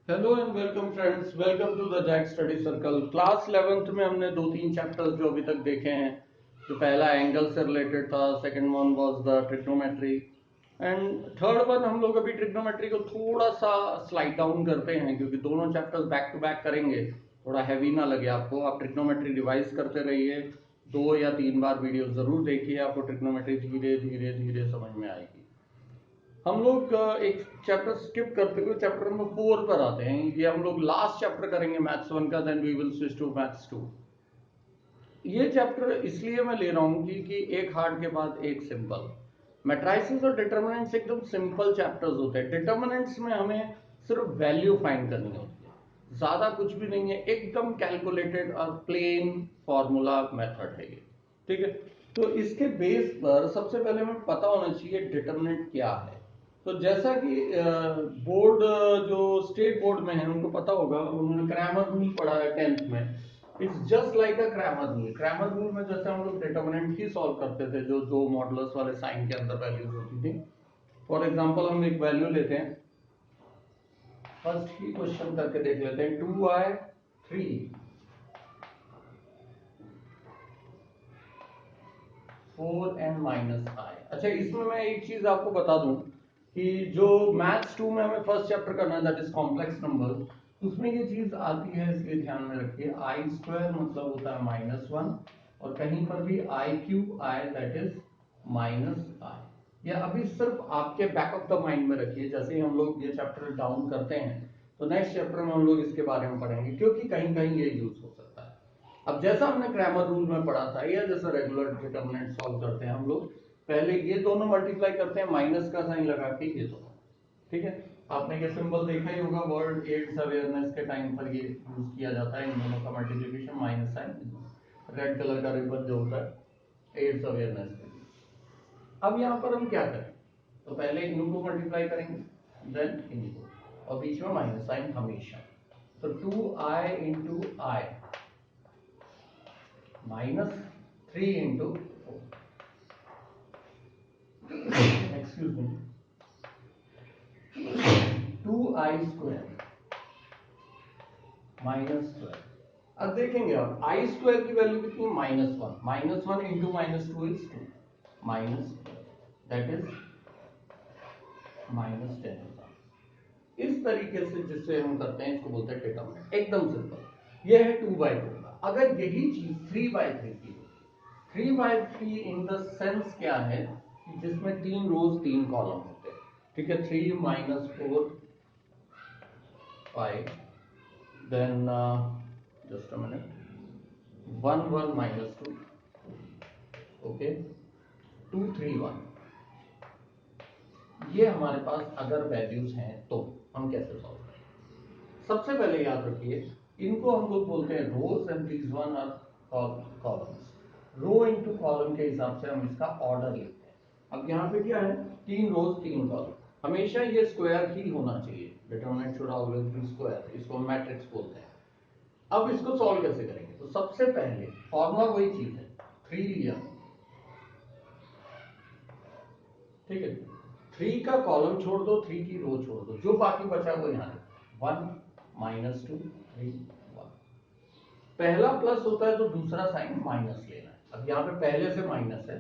Hello and welcome friends, welcome to the Jack study circle. Class 11th में हमने दो तीन चैप्टर्स जो अभी तक देखे हैं। जो पहला एंगल से रिलेटेड था, second one was the trigonometry and third one हम लोग अभी ट्रिग्नोमेट्री को थोड़ा सा स्लाइड डाउन करते हैं क्योंकि दोनों चैप्टर्स बैक टू बैक करेंगे, थोड़ा हैवी ना लगे आपको। आप ट्रिग्नोमेट्री रिवाइज करते रहिए, 2 या 3 बार वीडियो जरूर देखिए, आपको ट्रिग्नोमेट्री धीरे धीरे धीरे समझ में आएगी। हम लोग एक चैप्टर स्किप करते हुए चैप्टर नंबर 4 पर आते हैं। ये हम लोग लास्ट चैप्टर करेंगे मैथ्स 1 का, then we will switch to maths 2। ये चैप्टर इसलिए मैं ले रहा हूँ कि एक हार्ड के बाद एक सिंपल। मैट्राइसेस और डिटर्मिनेंट्स एकदम सिंपल चैप्टर्स होते हैं। डिटर्मिनेंट्स में हमें सिर्फ वैल्यू फाइंड करनी होती है, ज्यादा कुछ भी नहीं है, एकदम कैलकुलेटेड और प्लेन फॉर्मूला मेथड है ये। ठीक है, तो इसके बेस पर सबसे पहले हमें पता होना चाहिए डिटर्मिनेंट क्या है। तो जैसा कि बोर्ड जो स्टेट बोर्ड में है उनको पता होगा, उन्होंने क्रैमर रूल पढ़ा है 10th में। It's just like a Cramer rule. Cramer rule में जैसे हम लोग डिटर्मिनेंट ही सॉल्व करते थे, जो दो मॉडुलस वाले साइन के अंदर वैल्यूज होती थी। फॉर एग्जांपल हम एक वैल्यू लेते हैं, फर्स्ट ही क्वेश्चन करके देख लेते हैं। 2i 3 4n-i। अच्छा, इसमें मैं एक चीज आपको बता दूं कि जो मैथ्स 2 में हमें फर्स्ट चैप्टर करना है, दैट इज कॉम्प्लेक्स नंबर, उसमें ये चीज आती है, इसलिए ध्यान में रखिए। आई स्क्वायर मतलब होता है -1, और कहीं पर भी i cube i that is -i। या अभी सिर्फ आपके बैक ऑफ द माइंड में रखिए, जैसे ही हम लोग ये चैप्टर डाउन करते हैं तो नेक्स्ट चैप्टर में हम लोग इसके बारे में पढ़ेंगे, क्योंकि कहीं कहीं ये यूज हो सकता है। अब जैसा हमने क्रैमर रूल में पढ़ा था, या जैसा रेगुलर डिटर्मिनेंट सॉल्व करते हैं हम लोग, पहले ये दोनों मल्टीप्लाई करते हैं, माइनस का साइन लगा के ये दोनों। ठीक है, आपने ये सिंबल देखा ही होगा, वर्ल्ड एड्स अवेयरनेस के टाइम पर ये यूज किया जाता है, इन दोनों का multiplication minus sign, red colour का रिबन जो होता है एड्स अवेयरनेस के लिए। अब यहाँ पर हम क्या करें, तो पहले इनको मल्टीप्लाई करेंगे, देन इनको, और बीच में माइनस साइन हमेशा। तो 2i इंटू आई -3 इंटू 4, एक्सक्यूज मी, 2i² -12। अब देखेंगे आप आई स्क्वायर की वैल्यू कितनी, -1, -1 into -2 is 2, minus that is -10। इस तरीके से जिससे हम करते हैं इसको बोलते हैं डिटर्मिनेंट, एकदम सिंपल। ये है 2/2 का। अगर यही चीज 3/3 की हो, 3/3 इन द सेंस क्या है कि जिसमें 3 रोज 3 कॉलम होते हैं। ठीक है, 3 -4 5, then just a minute, 1 1 -2, okay, 2 3 1। ये हमारे पास अगर वैल्यूज हैं तो हम कैसे सॉल्व करें। सबसे पहले याद रखिए, इनको हम लोग बोलते हैं rows and these one are columns. Row into column के हिसाब से हम इसका ऑर्डर लिखते हैं। अब यहाँ पे क्या है, 3 रोज 3 कॉलम, हमेशा ये स्क्वायर ही होना चाहिए। Determinant should always be square, इसको मैट्रिक्स बोलते हैं। अब इसको सॉल्व कैसे करेंगे, तो सबसे पहले फॉर्मूला वही चीज है, 3 लिया, ठीक है, 3 का कॉलम छोड़ दो, 3 की रो छोड़ दो, जो बाकी बचा वो यहाँ 1 -2 3 1। पहला प्लस होता है तो दूसरा साइन माइनस लेना है। अब यहाँ पे पहले से माइनस है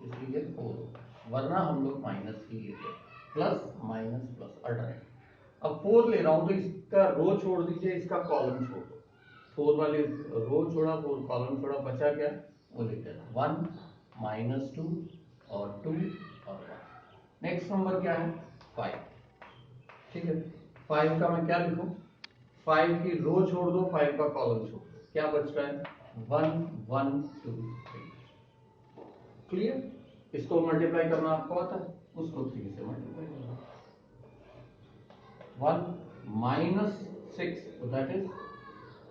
इसलिए 4 होगा, वरना हम लोग माइनस ही लेते हैं, प्लस माइनस प्लस अल्टरनेट। अब 4 ले रहा हूं तो इसका रो छोड़ दीजिए, इसका कॉलम छोड़ दो। 4 वाले रो छोड़ा, 4 कॉलम छोड़ा, बचा क्या, वो लेते हैं 1 -2 और 2 और 1। नेक्स्ट नंबर क्या है, 5। ठीक है, 5 का मैं क्या लिखूं, 5 की रो छोड़ दो, 5 का कॉलम छोड़ दो, क्या बच रहा है 1 1 2 3। क्लियर। इसको मल्टीप्लाई करना आपको आता है, उसको 3 से मल्टीप्लाई करना। 1 -6 दैट इज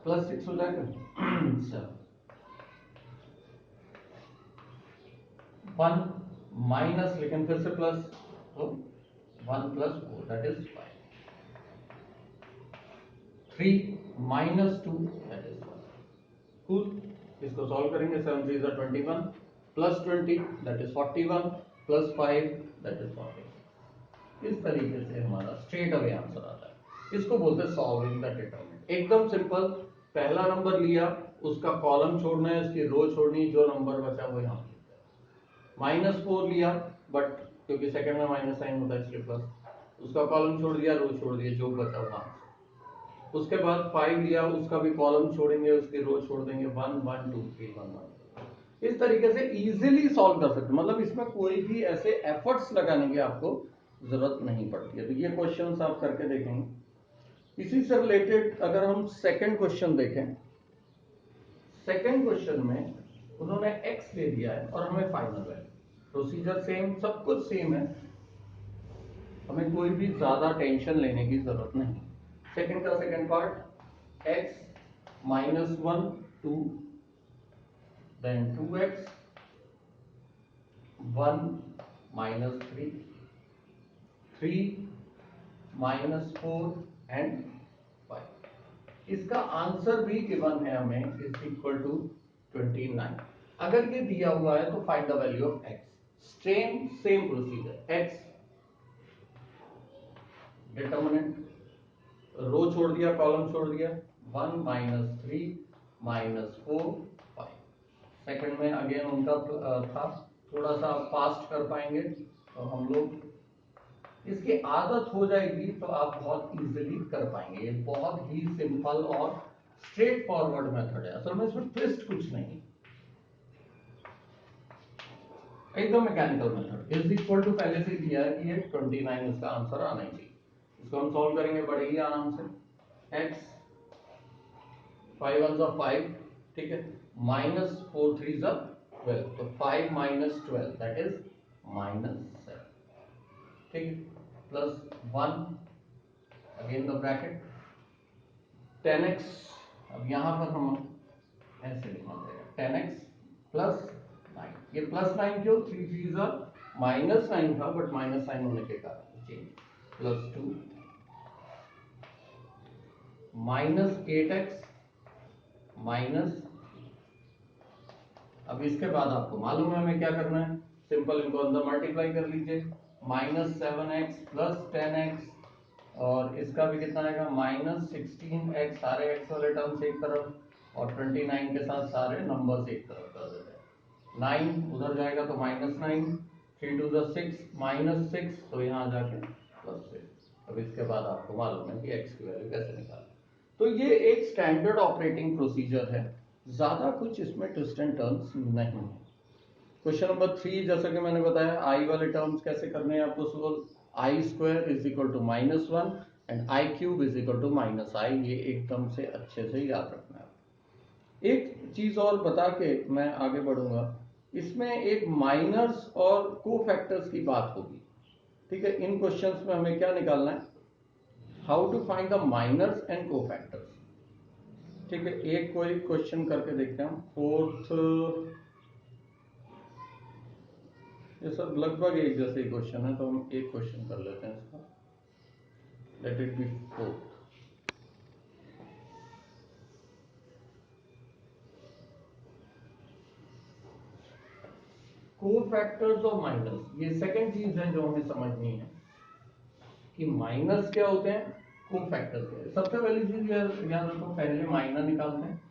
+6 हो जाएगा 7। 1 माइनस, लेकिन फिर से प्लस, तो 1 + 4 that is 5। 3 -2 that is 1। Cool. इसको सॉल्व करेंगे, 7 3 21 plus 20 that is 41 plus 5 that is 40। इस तरीके से हमारा स्ट्रेट अवे आंसर आता है। इसको बोलते हैं सॉल्विंग द डिटरमिनेंट। एकदम सिंपल, पहला नंबर लिया, उसका कॉलम छोड़ना है, उसकी रो छोड़नी है, जो नंबर बचा वो यहाँ -4 लिया, बट क्योंकि सेकंड में माइनस साइन होता है इसलिए प्लस, उसका कॉलम छोड़ दिया, रो छोड़ दिया, जो बचा वो आंसर। उसके बाद 5 लिया, उसका भी कॉलम छोड़ेंगे, उसकी रो छोड़ देंगे, 1 1 2 3 1 1। इस तरीके से इजीली सॉल्व कर सकते, मतलब इसमें कोई भी ऐसे एफर्ट्स लगाने की आपको जरूरत नहीं पड़ती है। तो ये क्वेश्चंस आप करके देखेंगे। इसी से रिलेटेड अगर हम सेकंड क्वेश्चन देखें, सेकंड क्वेश्चन में उन्होंने x दे दिया है और हमें फाइनल वैल्यू, प्रोसीजर सेम, सब कुछ सेम है, हमें कोई भी ज्यादा टेंशन लेने की जरूरत नहीं। सेकंड का second part, x -1 2 then 2x 1 -3 3 -4 and 5। इसका आंसर भी गिवन है हमें, इज इक्वल टू 29। अगर ये दिया हुआ है तो find the value of x। Same procedure, x determinant, row छोड़ दिया, कॉलम छोड़ दिया, 1 -3 -4 5। सेकंड में अगेन उनका था, थोड़ा सा फास्ट कर पाएंगे तो हम लोग, इसकी आदत हो जाएगी तो आप बहुत इजीली कर पाएंगे। ये बहुत ही सिंपल और स्ट्रेट फॉरवर्ड मेथड है, असल में इसमें ट्विस्ट कुछ नहीं, एकदम mechanical method. Is equal to पहले से दिया है कि ये 29 इसका आंसर आना ही चाहिए। इसको हम सॉल्व करेंगे बड़े ही आराम से। x 5 1 5, ठीक है, -4 3 12, तो 5 -12 दैट इज -7, ठीक है, plus 1 again the bracket 10x। अब यहां पर हम ऐसे लिखना पड़ेगा 10x प्लस 9। ये प्लस 9 क्यों, 3 3 -9 था बट माइनस साइन होने के कारण चेंज, प्लस 2 -8x माइनस, अब इसके बाद आपको मालूम है हमें क्या करना है, सिंपल इनको अंदर मल्टीप्लाई कर लीजिए, -7x प्लस 10x, और इसका भी कितना आएगा -16x, सारे x वाले टर्म्स एक तरफ, और 29 के साथ सारे नंबर्स एक तरफ कर देते हैं। 9 उधर जाएगा तो -9, 3 2 6 -6, तो यहाँ जाके +6। अब इसके बाद आपको मालूम है कि x की वैल्यू कैसे निकालना। तो ये एक स्टैंडर्ड ऑपरेटिंग प्रोसीजर है, ज्यादा कुछ इसमें ट्विस्ट एंड टर्न्स नहीं है। क्वेश्चन नंबर 3, जैसा कि मैंने बताया, i वाले टर्म्स कैसे करने हैं आपको solve. i² is equal to -1 and i³ is equal to -i, ये एकदम से अच्छे से याद रखना है। एक चीज और बता के मैं आगे बढ़ूंगा, इसमें एक माइनर्स और कोफैक्टर्स की बात होगी, ठीक है। इन क्वेश्चंस में हमें क्या निकालना है, how to find the minors and cofactors, ठीक है। एक कोई क्वेश्चन करके देखते हैं हम, फोर्थ, ये सब लगभग एक जैसे क्वेश्चन है तो हम एक क्वेश्चन कर लेते हैं इसका, let it be fourth. Cofactors और माइनस, ये सेकंड चीज है जो हमें समझनी है कि माइनस क्या होते हैं, कोफैक्टर्स क्या है। सबसे पहली चीज याद रखो, पहले माइनर निकालते हैं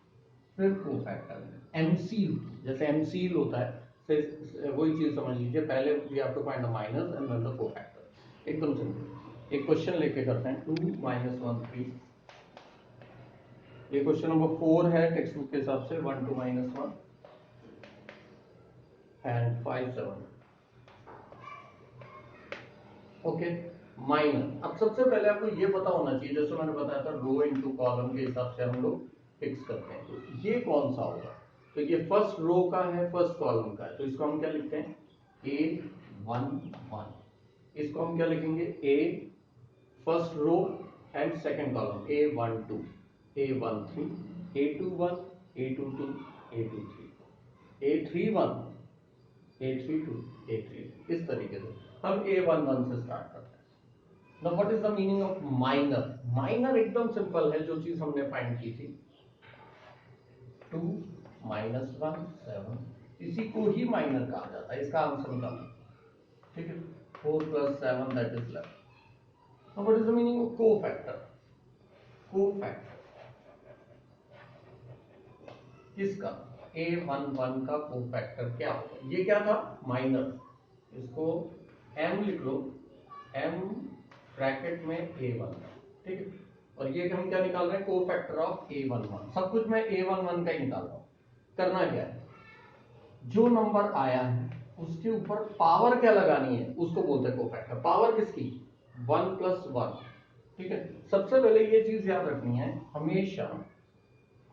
फिर कोफैक्टर। एमसील, जैसे एमसील होता है, वही चीज समझ लीजिए, पहले we have to find the minors and then the cofactor. एकदम सिंपल। एक क्वेश्चन लेके करते हैं, 2 -1 3। ये क्वेश्चन नंबर 4 है टेक्स्ट बुक के हिसाब से, 1 2 -1 एंड 5 7। Okay, minor. अब सबसे पहले आपको ये पता होना चाहिए, जैसे मैंने बताया था रो इनटू कॉलम के हिसाब से हम लोग फिक्स करते हैं, तो ये कौन सा होगा, तो ये फर्स्ट रो का है, फर्स्ट कॉलम का है, तो इसको हम क्या लिखते हैं, A11। इसको हम क्या लिखेंगे, A first row and second column, A12 A13 A21 A22 A23 A31 A32 A33, इस तरीके से हम A11 से स्टार्ट करते हैं। Now what is the meaning of minor. Minor एकदम सिंपल है, जो चीज हमने फाइंड की थी, 2 -1 7, इसी को ही माइनर कहा जाता है, इसका आंसर निकालना, ठीक है। 4 + 7 that is 11। Now what is the meaning of cofactor. Cofactor किसका, A11 का कोफैक्टर क्या होगा। ये क्या था, माइनर, इसको m लिख लो, m ब्रैकेट में A1, ठीक है। और ये हम क्या निकाल रहे हैं, कोफैक्टर ऑफ A11। सब कुछ मैं A11 का ही निकाल रहा हूं। करना क्या है, जो नंबर आया है उसके ऊपर पावर क्या लगानी है, उसको बोलते हैं कोफैक्टर। पावर किसकी, 1 + 1, ठीक है। सबसे पहले ये चीज याद रखनी है, हमेशा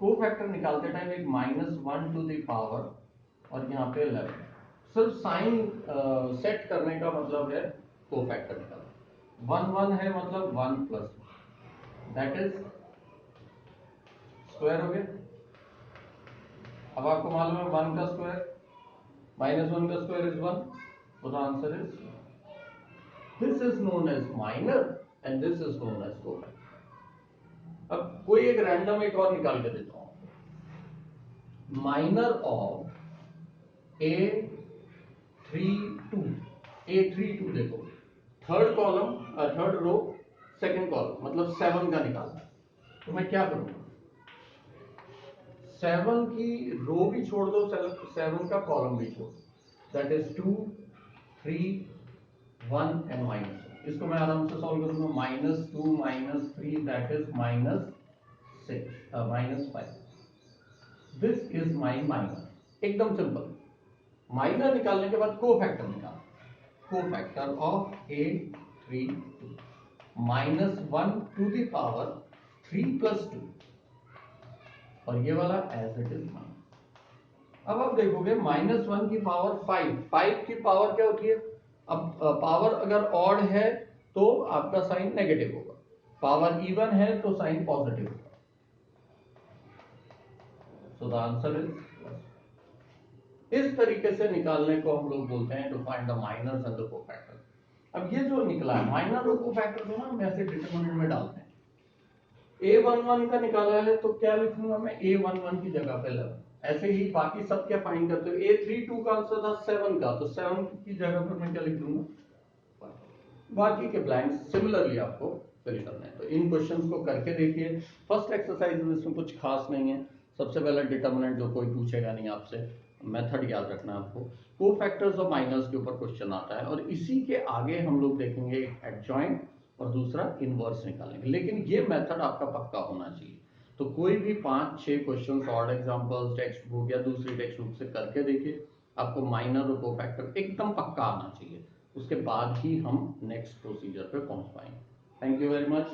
कोफैक्टर निकालते टाइम एक -1 टू द पावर और यहाँ पे 11, सिर्फ साइन सेट करने का मतलब है कोफैक्टर निकालना। 1 1 है मतलब 1 + 1, दैट इज स्क्वायर हो गया। अब आपको मालूम है 1 का स्क्वायर -1 का square is 1, so the answer is this is known as minor and this is known as cofactor। अब कोई एक रैंडम एक और निकाल के देता हूं, माइनर ऑफ A32 देखो, third column third row second column मतलब 7 का निकालना। तो मैं क्या करूंगा, 7 की रो भी छोड़ दो, 7 का कॉलम भी छोड़ दो, दैट इज 2 3 1 एंड माइनस। इसको मैं आराम से सॉल्व करूंगा, -2 -3 that is -5। This is my minor, एकदम सिंपल। माइनर निकालने के बाद कोफैक्टर निकाल, cofactor of A32 -1 to the power 3 + 2 और ये वाला एज इट इज माइनस। अब आप देखोगे -1 की पावर 5 की पावर क्या होती है। अब पावर अगर ऑड है तो आपका साइन नेगेटिव होगा, पावर इवन है तो साइन पॉजिटिव होगा। सो द आंसर इज, इस तरीके से निकालने को हम लोग बोलते हैं to find the minors and the cofactor. अब ये जो निकला है माइनर और कोफैक्टर को ना हम ऐसे डिटरमिनेंट में डालते हैं। A11 का निकाला है तो क्या लिखूंगा मैं, A11 की जगह पे 11। ऐसे ही बाकी सब क्या फाइंड करते हो, A32 का आंसर था 7 का, तो 7 की जगह पर मैं क्या लिख दूंगा, बाकी के ब्लैंक्स सिमिलरली आपको फिल करना है। तो इन क्वेश्चंस को करके देखिए। फर्स्ट एक्सरसाइज में इसमें कुछ खास नहीं है, सबसे पहले डिटरमिनेंट जो कोई पूछेगा नहीं आपसे, मेथड याद रखना है आपको। कोफैक्टर्स और माइनर्स के ऊपर क्वेश्चन आता है और इसी के आगे हम लोग देखेंगे एडजॉइंट और दूसरा इनवर्स निकालेंगे। लेकिन ये मेथड आपका पक्का होना चाहिए। तो कोई भी 5-6 question odd examples text book या दूसरी टेक्स्ट बुक से करके देखिए, आपको माइनर और कोफैक्टर एकदम पक्का आना चाहिए। उसके बाद ही हम नेक्स्ट प्रोसीजर पे पहुंच पाएंगे। Thank you very much.